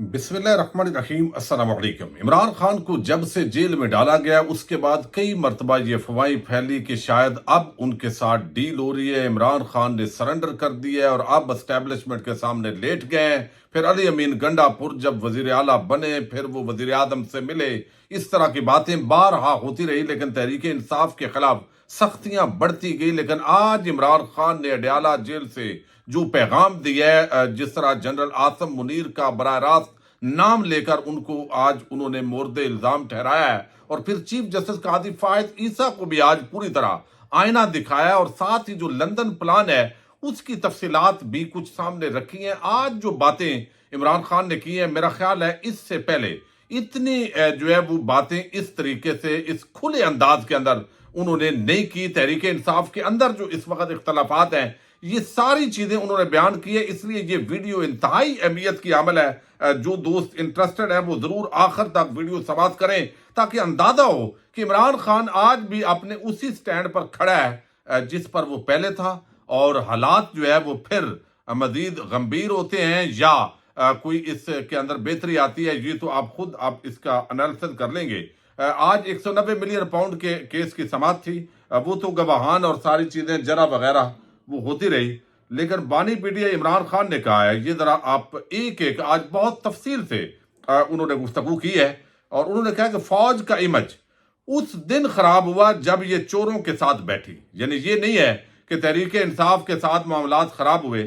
बिस्मिल्लाह रहमान रहीम। अस्सलाम वालेकुम। इमरान खान को जब से जेल में डाला गया उसके बाद कई मरतबा ये अफवाहें फैली कि शायद अब उनके साथ डील हो रही है, इमरान खान ने सरेंडर कर दिया है और अब एस्टेब्लिशमेंट के सामने लेट गए हैं। फिर अली अमीन गंडापुर जब वजीर आला बने फिर वो वजीर आजम से मिले। इस तरह की बातें बारहा होती रही, लेकिन तहरीक इंसाफ के खिलाफ सख्तियां बढ़ती गई। लेकिन आज इमरान खान ने अडयाला जेल से जो पैगाम दिया है, जिस तरह जनरल आसम मुनीर का बराह रास्त नाम लेकर उनको आज उन्होंने मोर्द इल्जाम ठहराया है, और फिर चीफ जस्टिस कादी फायद ईसा को भी आज पूरी तरह आईना दिखाया, और साथ ही जो लंदन प्लान है उसकी तफसीलात भी कुछ सामने रखी हैं। आज जो बातें इमरान खान ने की हैं, मेरा ख्याल है इससे पहले इतनी जो है वो बातें इस तरीके से इस खुले अंदाज के अंदर उन्होंने नहीं की। तहरीक इंसाफ के अंदर जो इस वक्त इख्तलाफात हैं, ये सारी चीजें उन्होंने बयान की है। इसलिए ये वीडियो इंतहाई अहमियत की अमल है। जो दोस्त इंटरेस्टेड है वो जरूर आखिर तक वीडियो समाप्त करें, ताकि अंदाजा हो कि इमरान खान आज भी अपने उसी स्टैंड पर खड़ा है जिस पर वो पहले था, और हालात जो है वो फिर मजीद गंभीर होते हैं या कोई इसके अंदर बेहतरी आती है। ये तो आप इसका एनालिसिस कर लेंगे। आज 190 मिलियन पाउंड के केस की समाअत थी। वो तो गवाहान और सारी चीजें जरा वगैरह वो होती रही, लेकिन बानी पीटीआई इमरान खान ने कहा है, ये जरा आप एक एक आज बहुत तफसील से उन्होंने गुफ्तगू की है, और उन्होंने कहा कि फौज का इमेज उस दिन खराब हुआ जब ये चोरों के साथ बैठी। यानी ये नहीं है कि तहरीक इंसाफ के साथ मामलात खराब हुए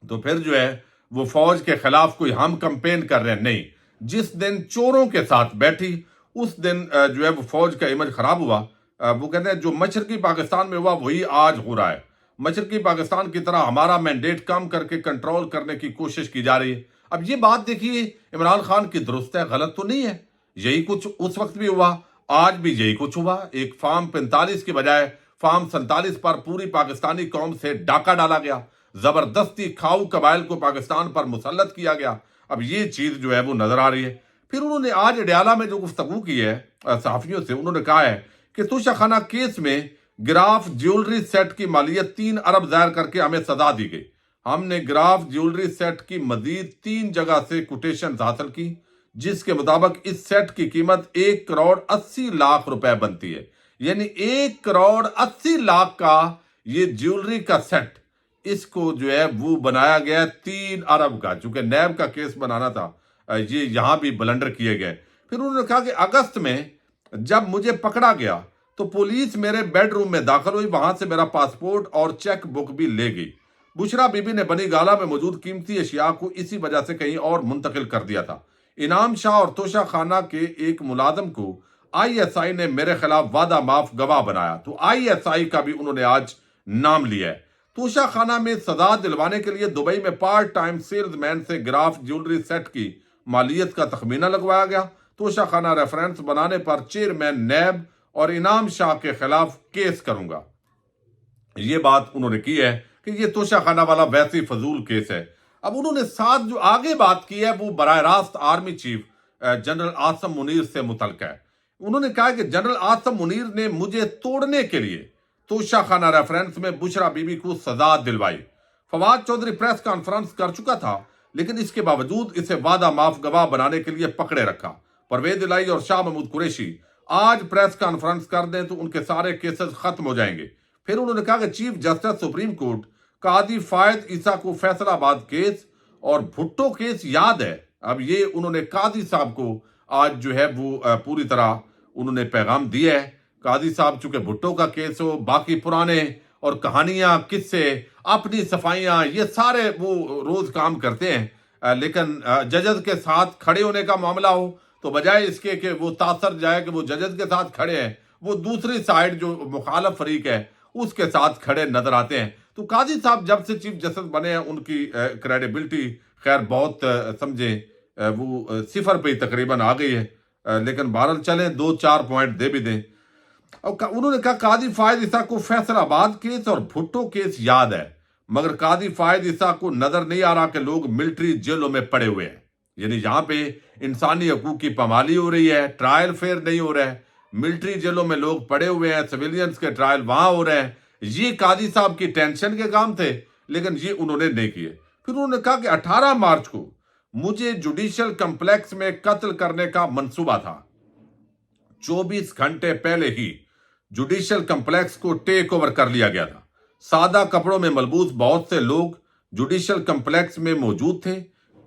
तो फिर जो है वो फौज के खिलाफ कोई हम कंपेन कर रहे हैं, नहीं। जिस दिन चोरों के साथ बैठी उस दिन जो है वो फौज का इमेज खराब हुआ। वो कहते हैं जो मशरकी पाकिस्तान में हुआ वही आज हो रहा है। मशरकी पाकिस्तान की तरह हमारा मैंडेट कम करके कंट्रोल करने की कोशिश की जा रही है। अब ये बात देखिए, इमरान खान की दुरुस्त है, गलत तो नहीं है। यही कुछ उस वक्त भी हुआ, आज भी यही कुछ हुआ। एक फार्म 45 की बजाय फार्म 47 पर पूरी पाकिस्तानी कौम से डाका डाला गया, जबरदस्ती खाऊ कबाइल को पाकिस्तान पर मुसल्लत किया गया। अब ये चीज जो है वो नजर आ रही है। फिर उन्होंने आज अडयाला में जो गुफ्तगू की है सहाफियों से, उन्होंने कहा है कि तोशाखाना केस में गिराफ ज्वेलरी सेट की मालियत 3 अरब जाहिर करके हमें सजा दी गई। हमने गिराफ ज्वेलरी सेट की मजीद 3 जगह से कोटेशन हासिल की, जिसके मुताबिक इस सेट की कीमत 1 करोड़ 80 लाख रुपए बनती है। यानी 1 करोड़ 80 लाख का ये ज्वेलरी का सेट, इसको जो है वो बनाया गया 3 अरब का। चूंकि नैब का केस बनाना था, ये यहां भी ब्लंडर किए गए। फिर उन्होंने कहा कि अगस्त में जब मुझे पकड़ा गया तो पुलिस मेरे बेडरूम में दाखिल हुई, वहां से मेरा पासपोर्ट और चेक बुक भी ले गई। बुशरा बीबी ने बनी गाला में मौजूद कीमती अशिया को इसी वजह से कहीं और मुंतकिल कर दिया था। इनाम शाह और तोशा खाना के एक मुलाजम को आईएसआई ने मेरे खिलाफ वादा माफ गवाह बनाया, तो आईएसआई का भी उन्होंने आज नाम लिया है। तोशा खाना में सजा दिलवाने के लिए दुबई में पार्ट टाइम सेल्समैन से गिराफ ज्वेलरी सेट की मालियत का तखमीना लगवाया गया। तोशा खाना रेफरेंस बनाने पर चेयरमैन नैब और इनाम शाह के खिलाफ केस करूंगा। ये बात उन्होंने की है कि ये तोशा खाना वाला वैसे ही फजूल केस है। अब उन्होंने साथ जो आगे बात की है वो बराह रास्त army chief general Asim Munir से मुतल्लिक है। उन्होंने कहा कि जनरल आसम मुनीर ने मुझे तोड़ने के लिए तोशा खाना रेफरेंस में बुशरा बीबी को सजा दिलवाई। फवाद चौधरी प्रेस कॉन्फ्रेंस कर चुका था, लेकिन इसके बावजूद इसे वादा माफ गवाह बनाने के लिए पकड़े रखा। परवेज इलाही और शाह महमूद कुरैशी आज प्रेस कॉन्फ्रेंस कर दें तो उनके सारे केसेस खत्म हो जाएंगे। फिर उन्होंने कहा कि चीफ जस्टिस सुप्रीम कोर्ट कादी फायद ईसा को फैसलाबाद केस और भुट्टो केस याद है। अब ये उन्होंने कादी साहब को आज जो है वो पूरी तरह उन्होंने पैगाम दिया है। कादी साहब चूंकि भुट्टो का केस हो, बाकी पुराने और कहानियां किस्से अपनी सफाइयां ये सारे वो रोज काम करते हैं, लेकिन जजेस के साथ खड़े होने का मामला हो तो बजाय इसके कि वो तासर जाए कि वो जजेस के साथ खड़े हैं, वो दूसरी साइड जो मुखालफ फरीक है उसके साथ खड़े नजर आते हैं। तो काजी साहब जब से चीफ जस्टिस बने हैं उनकी क्रेडिबिलिटी खैर बहुत समझे वो सिफर पे ही तकरीबन आ गई है, लेकिन बहरहाल चले 2-4 पॉइंट दे भी दें। और उन्होंने कहा कादी फायद ईसा को फैसलाबाद केस और भुट्टो केस याद है, मगर कादी फायद ईसा को नजर नहीं आ रहा कि लोग मिलिट्री जेलों में पड़े हुए हैं। यानी यहाँ पे इंसानी हकूक की पामाली हो रही है, ट्रायल फेयर नहीं हो रहा है, मिलिट्री जेलों में लोग पड़े हुए हैं, सिविलियंस के ट्रायल वहां हो रहे हैं। ये कादी साहब की टेंशन के काम थे, लेकिन ये उन्होंने नहीं किए। फिर उन्होंने कहा कि 18 मार्च को मुझे जुडिशल कम्प्लेक्स में कत्ल करने का मंसूबा था। 24 घंटे पहले ही जुडिशल कम्प्लेक्स को टेक ओवर कर लिया गया था। सादा कपड़ों में मलबूस बहुत से लोग जुडिशल कम्प्लेक्स में मौजूद थे।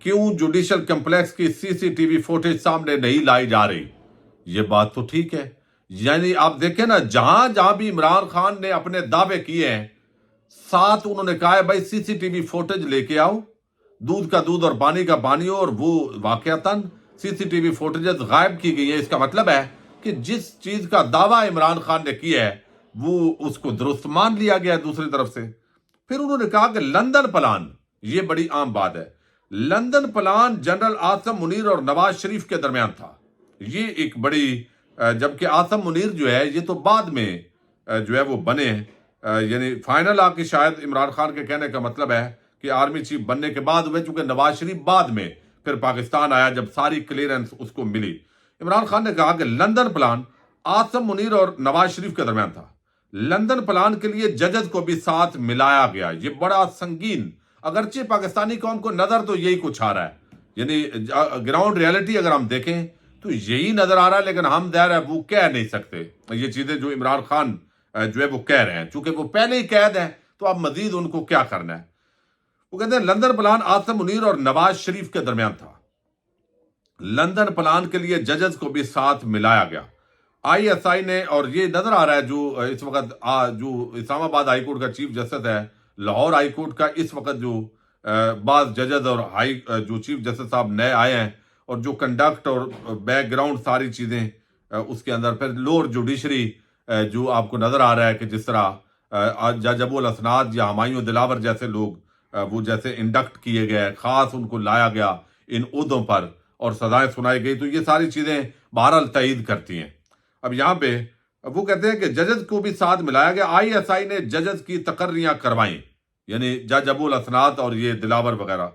क्यों जुडिशल कम्प्लेक्स की सीसीटीवी फुटेज सामने नहीं लाई जा रही? ये बात तो ठीक है। यानी आप देखें ना, जहां जहां भी इमरान खान ने अपने दावे किए हैं, साथ उन्होंने कहा है भाई सीसीटीवी फुटेज लेके आओ, दूध का दूध और पानी का पानी हो, और वो वाकयातन सीसीटीवी फुटेजेस गायब की गई है। इसका मतलब है कि जिस चीज का दावा इमरान खान ने किया है वो उसको दुरुस्त मान लिया गया है दूसरी तरफ से। फिर उन्होंने कहा कि लंदन प्लान, ये बड़ी आम बात है, London plan general Asim Munir और नवाज शरीफ के दरमियान था। ये एक बड़ी, जबकि आसम मुनीर जो है ये तो बाद में जो है वो बने हैं, यानी फाइनल आके शायद इमरान खान के कहने का मतलब है कि आर्मी चीफ बनने के बाद हुए, चूंकि नवाज शरीफ बाद में फिर पाकिस्तान आया जब सारी क्लियरेंस उसको मिली। इमरान खान ने कहा कि लंदन प्लान आसम मुनीर और नवाज शरीफ के दरमियान था। लंदन प्लान के लिए जजेस को भी साथ मिलाया गया। ये बड़ा संगीन, अगरचे पाकिस्तानी कौम को नजर तो यही कुछ आ रहा है, यानी ग्राउंड रियलिटी अगर हम देखें तो यही नजर आ रहा है, लेकिन हम ज़ाहिर है वो कह नहीं सकते ये चीजें जो इमरान खान जो है वो कह रहे हैं, चूंकि वो पहले ही कैद है तो अब मजीद उनको क्या करना है। वो कहते हैं लंदन प्लान आसम मुनीर और नवाज शरीफ के दरमियान था। लंदन प्लान के लिए जजेस को भी साथ मिलाया गया। आईएसआई ने, और ये नजर आ रहा है जो इस वक्त जो इस्लामाबाद हाई कोर्ट का चीफ जस्टिस है, लाहौर हाई कोर्ट का इस वक्त जो बाज जजेस और हाई जो चीफ जस्टिस साहब नए आए हैं, और जो कंडक्ट और बैकग्राउंड सारी चीजें उसके अंदर, फिर लोअर जुडिशरी जो आपको नजर आ रहा है कि जिस तरह जज अबुल असनाद या हमायूं दिलावर जैसे लोग वो जैसे इंडक्ट किए गए, खास उनको लाया गया इन उहदों पर और सजाएं सुनाई गई, तो ये सारी चीजें बहरहाल तईद करती हैं। अब यहाँ पे वो कहते हैं कि जजेस को भी साथ मिलाया गया। आईएसआई ने जजेस की तकर्रियां करवाई, यानी जज अबुल असनाद और ये दिलावर वगैरह।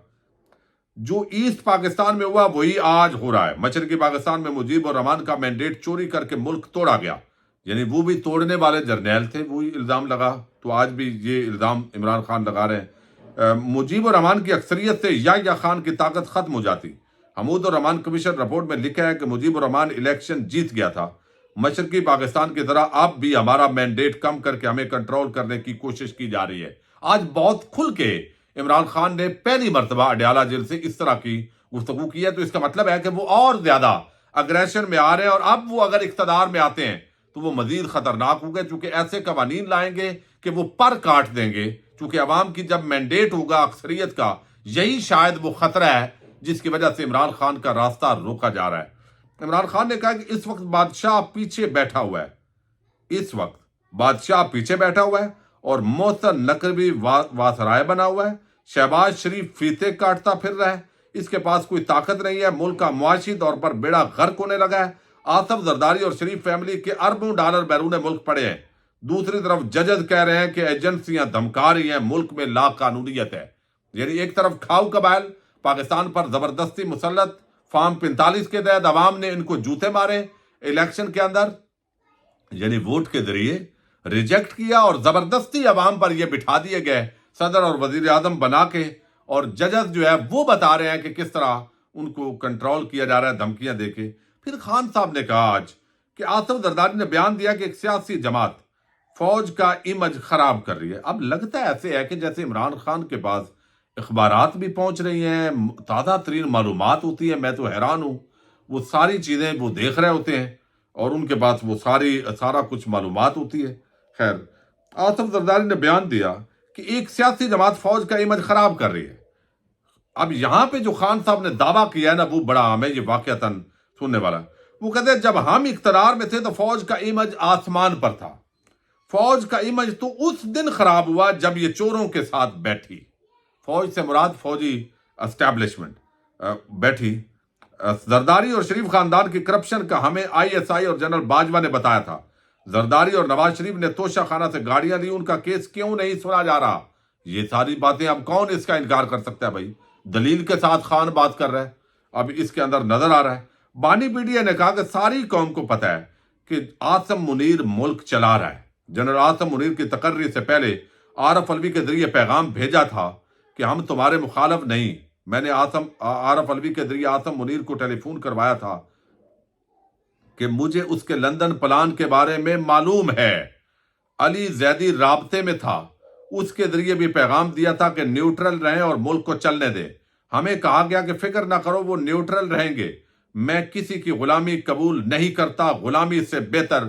जो ईस्ट पाकिस्तान में हुआ वही आज हो रहा है। मशरकी पाकिस्तान में मुजीब और रहमान का मैंडेट चोरी करके मुल्क तोड़ा गया, यानी वो भी तोड़ने वाले जर्नैल थे, वही इल्जाम लगा, तो आज भी ये इल्जाम इमरान खान लगा रहे हैं। मुजीब और रहमान की अक्सरियत से या खान की ताकत खत्म हो जाती। हमूद और रहमान कमीशन रिपोर्ट में लिखा है कि मुजीब और रहमान इलेक्शन जीत गया था। मशरकी पाकिस्तान की तरह अब भी हमारा मैंडेट कम करके हमें कंट्रोल करने की कोशिश की जा रही है। आज बहुत खुल के इमरान खान ने पहली मर्तबा अडयाला जेल से इस तरह की गुफ्तगू की है, तो इसका मतलब है कि वो और ज्यादा अग्रेशन में आ रहे हैं, और अब वो अगर इख्तदार में आते हैं तो वो मजीद खतरनाक होंगे, चूंकि ऐसे कवानीन लाएंगे कि वो पर काट देंगे। चूंकि अवाम की जब मैंडेट होगा अक्सरियत का, यही शायद वो खतरा है जिसकी वजह से इमरान खान का रास्ता रोका जा रहा है। इमरान खान ने कहा कि इस वक्त बादशाह पीछे बैठा हुआ है, इस वक्त बादशाह पीछे बैठा हुआ है, और मोहसन नकवी वासराय बना हुआ है। शहबाज शरीफ फीते काटता फिर रहा है, इसके पास कोई ताकत नहीं है। मुल्क का मुआशी तौर पर बेड़ा गर्क होने लगा है। आसफ जरदारी और शरीफ फैमिली के अरबों डॉलर बैरून मुल्क पड़े हैं। दूसरी तरफ जजेस कह रहे हैं कि एजेंसियां धमका रही हैं, मुल्क में ला कानूनियत है। यानी एक तरफ खाऊ कबाइल पाकिस्तान पर जबरदस्ती मुसल्लत, फार्म 45 के तहत अवाम ने इनको जूते मारे इलेक्शन के अंदर, यानी वोट के जरिए रिजेक्ट किया, और जबरदस्ती अवाम पर यह बिठा दिए गए सदर और वजीर आजम बना के, और जजेस जो है वो बता रहे हैं कि किस तरह उनको कंट्रोल किया जा रहा है धमकियां देके। फिर खान साहब ने कहा आज कि आसफ जरदारी ने बयान दिया कि एक सियासी जमात फौज का इमेज खराब कर रही है। अब लगता है ऐसे है कि जैसे इमरान खान के पास अखबारात भी पहुंच रही हैं, ताज़ा तरीन मालूमात होती है। मैं तो हैरान हूं, वो सारी चीजें वो देख रहे होते हैं और उनके पास वो सारा कुछ मालूमात होती है। खैर, आसफ जरदारी ने बयान दिया कि एक सियासी जमात फौज का इमेज खराब कर रही है। अब यहां पे जो खान साहब ने दावा किया है ना, वो बड़ा आम है, ये वाकयातन सुनने वाला। वो कहते हैं जब हम इख्तियार में थे तो फौज का इमेज आसमान पर था। फौज का इमेज तो उस दिन खराब हुआ जब ये चोरों के साथ बैठी। फौज से मुराद फौजी एस्टैब्लिशमेंट बैठी। जरदारी और शरीफ खानदान की करप्शन का हमें आईएसआई और जनरल बाजवा ने बताया था। जरदारी और नवाज शरीफ ने तोशा खाना से गाड़ियां ली, उनका केस क्यों नहीं सुना जा रहा? ये सारी बातें अब कौन इसका इनकार कर सकता है भाई? दलील के साथ खान बात कर रहा है। अब इसके अंदर नजर आ रहा है। बानी पीडीए ने कहा कि सारी कौम को पता है कि आसम मुनीर मुल्क चला रहा है। जनरल आसम मुनीर की तकर्री से पहले आरफ अलवी के जरिए पैगाम भेजा था कि हम तुम्हारे मुखालफ नहीं, میں نے عارف الوی کے ذریعے آصم منیر کو ٹیلی فون کروایا تھا کہ مجھے اس کے لندن پلان کے بارے میں معلوم ہے. علی زیدی رابطے میں تھا، اس کے ذریعے بھی پیغام دیا تھا کہ نیوٹرل رہیں اور ملک کو چلنے دیں. ہمیں کہا گیا کہ فکر نہ کرو، وہ نیوٹرل رہیں گے. میں کسی کی غلامی قبول نہیں کرتا، غلامی سے بہتر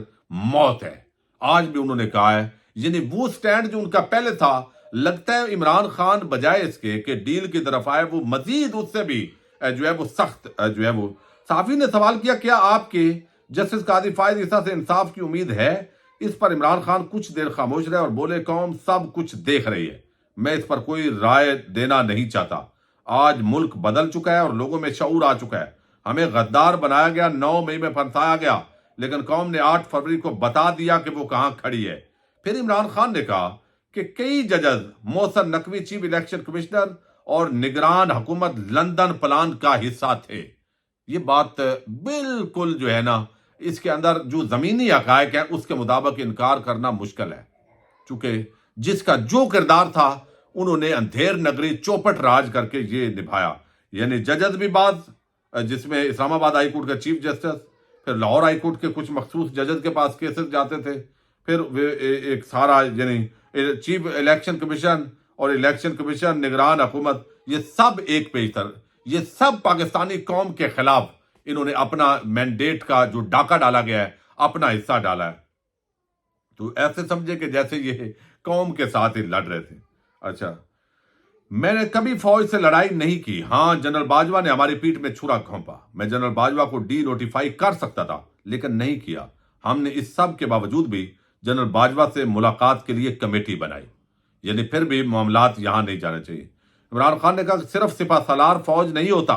موت ہے. آج بھی انہوں نے کہا ہے، یعنی وہ سٹینڈ جو ان کا پہلے تھا، لگتا ہے عمران خان بجائے اس کے کہ ڈیل کی طرف آئے، وہ مزید اس سے بھی جو ہے وہ سخت جو ہے وہ. صحافی نے سوال کیا، کیا آپ کے جسٹس قاضی فائز عیسیٰ سے انصاف کی امید ہے؟ اس پر عمران خان کچھ دیر خاموش رہے اور بولے، قوم سب کچھ دیکھ رہی ہے، میں اس پر کوئی رائے دینا نہیں چاہتا. آج ملک بدل چکا ہے اور لوگوں میں شعور آ چکا ہے. ہمیں غدار بنایا گیا، 9 مئی میں پھنسایا گیا، لیکن قوم نے 8 فروری کو بتا دیا کہ وہ کہاں کھڑی ہے. پھر عمران خان نے کہا کہ کئی ججز، Mohsin Naqvi chief election commissioner اور نگران حکومت لندن پلان کا حصہ تھے. یہ بات بالکل جو ہے نا، اس کے اندر جو زمینی حقائق ہیں اس کے مطابق انکار کرنا مشکل ہے، چونکہ جس کا جو کردار تھا انہوں نے اندھیر نگری چوپٹ راج کر کے یہ نبھایا. یعنی ججز بھی بعض، جس میں اسلام آباد ہائی کورٹ کا چیف جسٹس، پھر لاہور ہائی کورٹ کے کچھ مخصوص ججز کے پاس کیسز جاتے تھے، پھر ایک سارا یعنی چیف الیکشن کمیشن اور الیکشن کمیشن، نگران حکومت، یہ سب ایک پیج تر، یہ سب پاکستانی قوم کے خلاف انہوں نے اپنا مینڈیٹ کا جو ڈاکہ ڈالا گیا ہے اپنا حصہ ڈالا ہے. تو ایسے سمجھے کہ جیسے یہ قوم کے ساتھ ہی لڑ رہے تھے. اچھا، میں نے کبھی فوج سے لڑائی نہیں کی. ہاں، جنرل باجوہ نے ہماری پیٹھ میں چھرا گھونپا. میں جنرل باجوہ کو ڈی نوٹیفائی کر سکتا تھا لیکن نہیں کیا. ہم نے اس سب کے باوجود بھی جنرل باجوہ سے ملاقات کے لیے کمیٹی بنائی. یعنی پھر بھی معاملات یہاں نہیں جانے چاہیے. عمران خان نے کہا کہ صرف سپہ سالار فوج نہیں ہوتا،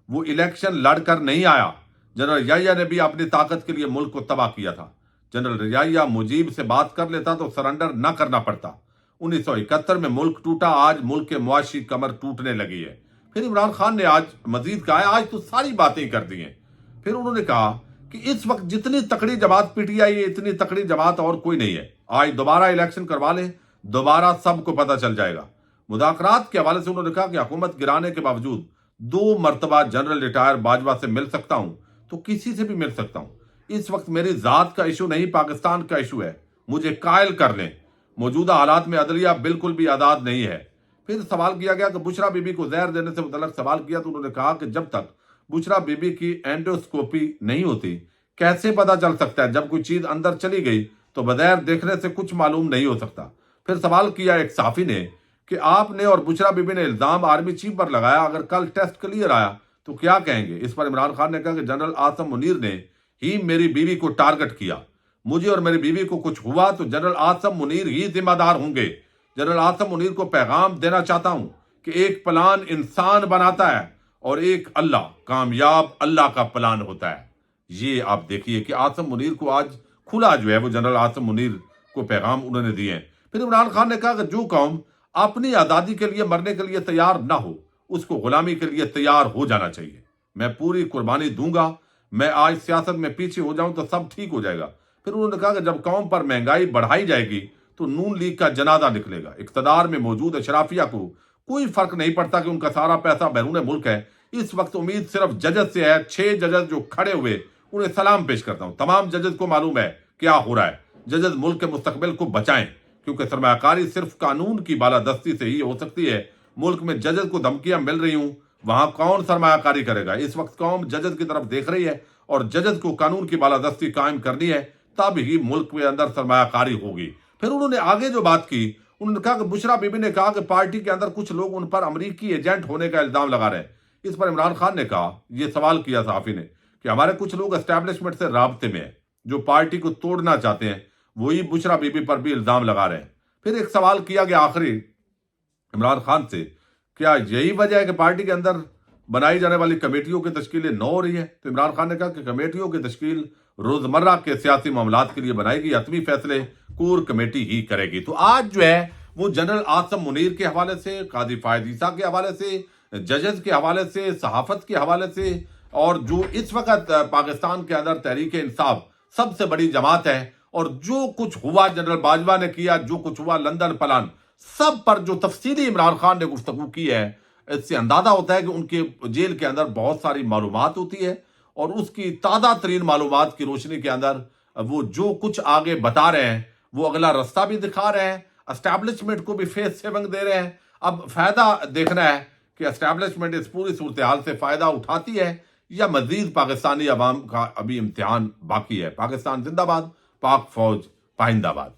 وہ الیکشن لڑ کر نہیں آیا. جنرل یحییٰ نے بھی اپنی طاقت کے لیے ملک کو تباہ کیا تھا. جنرل یحییٰ مجیب سے بات کر لیتا تو سرنڈر نہ کرنا پڑتا. 1971 میں ملک ٹوٹا، آج ملک کے معاشی کمر ٹوٹنے لگی ہے. پھر عمران خان نے آج مزید کہا ہے، آج تو ساری باتیں کر دی ہیں. پھر انہوں نے کہا کہ اس وقت جتنی تکڑی جماعت پی ٹی آئی ہے، اتنی تکڑی جماعت اور کوئی نہیں ہے. آج دوبارہ الیکشن کروا لیں، دوبارہ سب کو پتہ چل جائے گا. مذاکرات کے حوالے سے انہوں نے کہا کہ حکومت گرانے کے باوجود 2 مرتبہ جنرل ریٹائر باجوہ سے مل سکتا ہوں تو کسی سے بھی مل سکتا ہوں. اس وقت میری ذات کا ایشو نہیں، پاکستان کا ایشو ہے. مجھے قائل کر لیں. موجودہ حالات میں عدلیہ بالکل بھی آزاد نہیں ہے. پھر سوال کیا گیا کہ بشرا بی بی کو زہر دینے سے متعلق سوال کیا تو انہوں نے کہا کہ جب تک بشرا بی بی کی اینڈوسکوپی نہیں ہوتی کیسے پتا چل سکتا ہے؟ جب کوئی چیز اندر چلی گئی تو بغیر دیکھنے سے کچھ معلوم نہیں ہو سکتا. پھر سوال کیا ایک صحافی نے کہ آپ نے اور بشرا بی بی نے الزام آرمی چیف پر لگایا، اگر کل ٹیسٹ کلیئر آیا تو کیا کہیں گے؟ اس پر عمران خان نے کہا کہ جنرل آصم منیر نے ہی میری بیوی کو ٹارگٹ کیا. مجھے اور میری بیوی کو کچھ ہوا تو جنرل آصم منیر ہی ذمہ دار ہوں گے. جنرل آصم منیر کو پیغام دینا چاہتا ہوں کہ ایک پلان انسان بناتا ہے اور ایک اللہ، کامیاب اللہ کا پلان ہوتا ہے. یہ آپ دیکھیے کہ آصم منیر کو آج کھلا جو ہے وہ جنرل آصم منیر کو پیغام انہوں نے دیے ہیں. پھر عمران خان نے کہا کہ جو قوم اپنی آزادی کے لیے مرنے کے لیے تیار نہ ہو اس کو غلامی کے لیے تیار ہو جانا چاہیے. میں پوری قربانی دوں گا. میں آج سیاست میں پیچھے ہو جاؤں تو سب ٹھیک ہو جائے گا. پھر انہوں نے کہا کہ جب قوم پر مہنگائی بڑھائی جائے گی تو نون لیگ کا جنازہ نکلے گا. اقتدار میں موجود اشرافیہ کو کوئی فرق نہیں پڑتا کہ ان کا سارا پیسہ بیرون ملک ہے. اس وقت امید صرف ججز سے ہے. 6 ججز جو کھڑے ہوئے انہیں سلام پیش کرتا ہوں. تمام ججز کو معلوم ہے کیا ہو رہا ہے. ججز ملک کے مستقبل کو بچائیں، کیونکہ سرمایہ کاری صرف قانون کی بالادستی سے ہی ہو سکتی ہے. ملک میں ججز کو دھمکیاں مل رہی ہوں، وہاں کون سرمایہ کاری کرے گا؟ اس وقت قوم ججز کی طرف دیکھ رہی ہے اور ججز کو قانون کی بالادستی قائم کرنی ہے، تب ہی ملک کے اندر سرمایہ کاری ہوگی. پھر انہوں نے آگے جو بات کی، انہوں نے کہا کہ بشرا بی بی نے کہا کہ پارٹی کے اندر کچھ لوگ ان پر امریکی ایجنٹ ہونے کا الزام لگا رہے ہیں. اس پر عمران خان نے کہا، یہ سوال کیا صحافی نے، کہ ہمارے کچھ لوگ اسٹیبلشمنٹ سے رابطے میں ہیں جو پارٹی کو توڑنا چاہتے ہیں، وہی بشرا بی بی پر بھی الزام لگا رہے ہیں. پھر ایک سوال کیا گیا آخری عمران خان سے، کیا یہی وجہ ہے کہ پارٹی کے اندر بنائی جانے والی کمیٹیوں کی تشکیلیں نو ہو رہی ہے؟ تو عمران خان نے کہا کہ کمیٹیوں کی تشکیل روزمرہ کے سیاسی معاملات کے لیے بنائے گی، حتمی فیصلے کور کمیٹی ہی کرے گی. تو آج جو ہے وہ جنرل آصم منیر کے حوالے سے، قاضی فائز عیسیٰ کے حوالے سے، ججز کے حوالے سے، صحافت کے حوالے سے، اور جو اس وقت پاکستان کے اندر تحریک انصاف سب سے بڑی جماعت ہے، اور جو کچھ ہوا جنرل باجوہ نے کیا، جو کچھ ہوا لندن پلان، سب پر جو تفصیلی عمران خان نے گفتگو کی ہے، اس سے اندازہ ہوتا ہے کہ ان کے جیل کے اندر بہت ساری معلومات ہوتی ہے، اور اس کی تازہ ترین معلومات کی روشنی کے اندر وہ جو کچھ آگے بتا رہے ہیں وہ اگلا رستہ بھی دکھا رہے ہیں، اسٹیبلشمنٹ کو بھی فیس سیونگ دے رہے ہیں۔ اب فائدہ دیکھنا ہے کہ اسٹیبلشمنٹ اس پوری صورتحال سے فائدہ اٹھاتی ہے یا مزید پاکستانی عوام کا ابھی امتحان باقی ہے۔ پاکستان زندہ باد، پاک فوج پائندہ باد۔